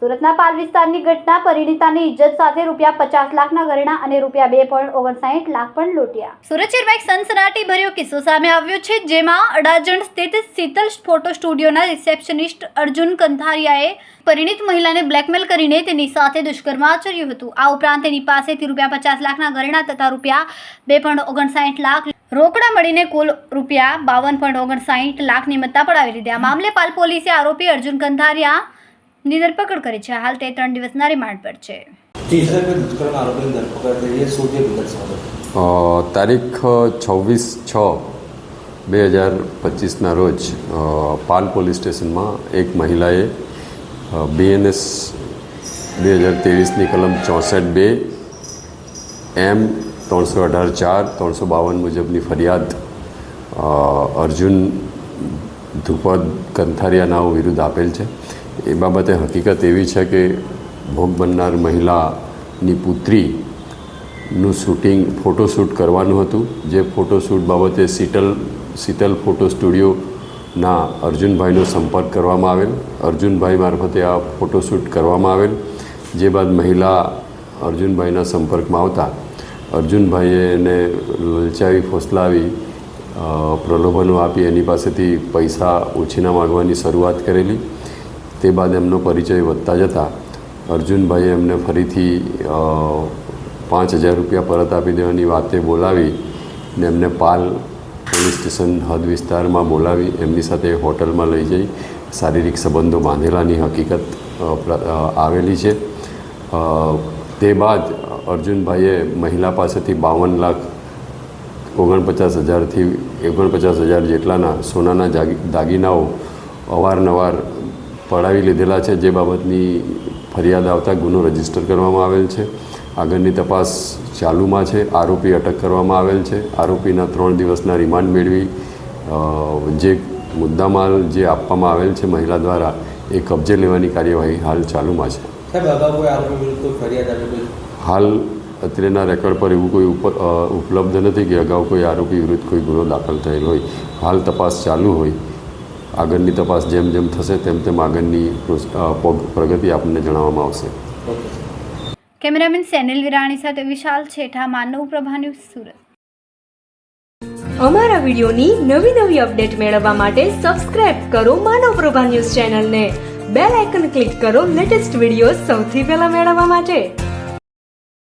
સુરતના પાલ વિસ્તારની ઘટના પરિણીતાની ઇજ્જત સાથે ₹50 લાખના ઘરેણા અને ₹2.59 લાખ પણ લૂંટ્યા. સુરત શહેરમાં એક સનસનાટી ભર્યો કિસ્સો સામે આવ્યો છે, જેમાં અડાજણ સ્થિત શીતલ ફોટો સ્ટુડિયોના રિસેપ્શનિસ્ટ અર્જુન કંથારિયાએ પરિણીત મહિલાને બ્લેકમેલ કરીને તેની સાથે દુષ્કર્મ આચર્યું હતું. આ ઉપરાંત તેની પાસેથી ₹50 લાખના ઘરેણા તથા ₹2.59 લાખ રોકડા મળીને કુલ ₹52.59 લાખની મત્તા પડાવી લીધી. આ મામલે પાલ પોલીસે આરોપી અર્જુન કંથારિયા ની ધરપકડ કરી છે. હાલ તે 3 દિવસના રિમાન્ડ પર છે. તારીખ 26/6/2025ના રોજ પાલ પોલીસ સ્ટેશનમાં એક મહિલાએ BNS 2023ની કલમ 64(2) M 318(4) 352 મુજબની ફરિયાદ અર્જુન ધ્રુપદ કંથારિયા નાઓ વિરુદ્ધ આપેલ છે. એ બાબતે હકીકત એવી છે કે ભોગ બનનાર મહિલાની પુત્રીનું ફોટોશૂટ કરવાનું હતું, જે ફોટોશૂટ બાબતે શીતલ ફોટો સ્ટુડિયોના અર્જુનભાઈનો સંપર્ક કરવામાં આવેલ. અર્જુનભાઈ મારફતે આ ફોટોશૂટ કરવામાં આવેલ. જે બાદ મહિલા અર્જુનભાઈના સંપર્કમાં આવતા અર્જુનભાઈએ એને લલચાવી ફોસલાવી પ્રલોભનો આપી એની પાસેથી પૈસા ઉછીના માગવાની શરૂઆત કરેલી. તે બાદ એમનો પરિચય વધતા જતાં અર્જુનભાઈએ એમને ફરીથી ₹5000 પરત આપી દેવાની વાતે બોલાવી ને એમને પાલ પોલીસ સ્ટેશન હદ વિસ્તારમાં બોલાવી એમની સાથે હોટલમાં લઈ જઈ શારીરિક સંબંધો બાંધેલાની હકીકત આવેલી છે. તે બાદ અર્જુનભાઈએ મહિલા પાસેથી ₹49,49,000 જેટલાના સોનાના દાગીનાઓ અવારનવાર પડાવી લીધેલા છે, જે બાબતની ફરિયાદ આવતા ગુનો રજીસ્ટર કરવામાં આવેલ છે. આગળની તપાસ ચાલુમાં છે. આરોપી અટક કરવામાં આવેલ છે. આરોપીના 3 દિવસના રિમાન્ડ મેળવી જે મુદ્દામાલ જે આપવામાં આવેલ છે મહિલા દ્વારા એ કબજે લેવાની કાર્યવાહી હાલ ચાલુમાં છે. હાલ અત્રેના રેકોર્ડ પર એવું કોઈ ઉપલબ્ધ નથી કે અગાઉ કોઈ આરોપી વિરુદ્ધ કોઈ ગુનો દાખલ થયેલ હોય. હાલ તપાસ ચાલુ હોય. આગળની તપાસ જેમ જેમ થશે તેમ આગળની પ્રગતિ આપણને જણાવવામાં આવશે. કેમેરામેન સેનિલ વિરાણી સાથે વિશાલ છેઠા, માનવ પ્રભા ન્યૂઝ, સુરત. અમારા વિડિયોની નવી અપડેટ મેળવવા માટે સબસ્ક્રાઇબ કરો માનવ પ્રભા ન્યૂઝ ચેનલને. બેલ આઇકન ક્લિક કરો લેટેસ્ટ વિડિયો સૌથી પહેલા મેળવવા માટે.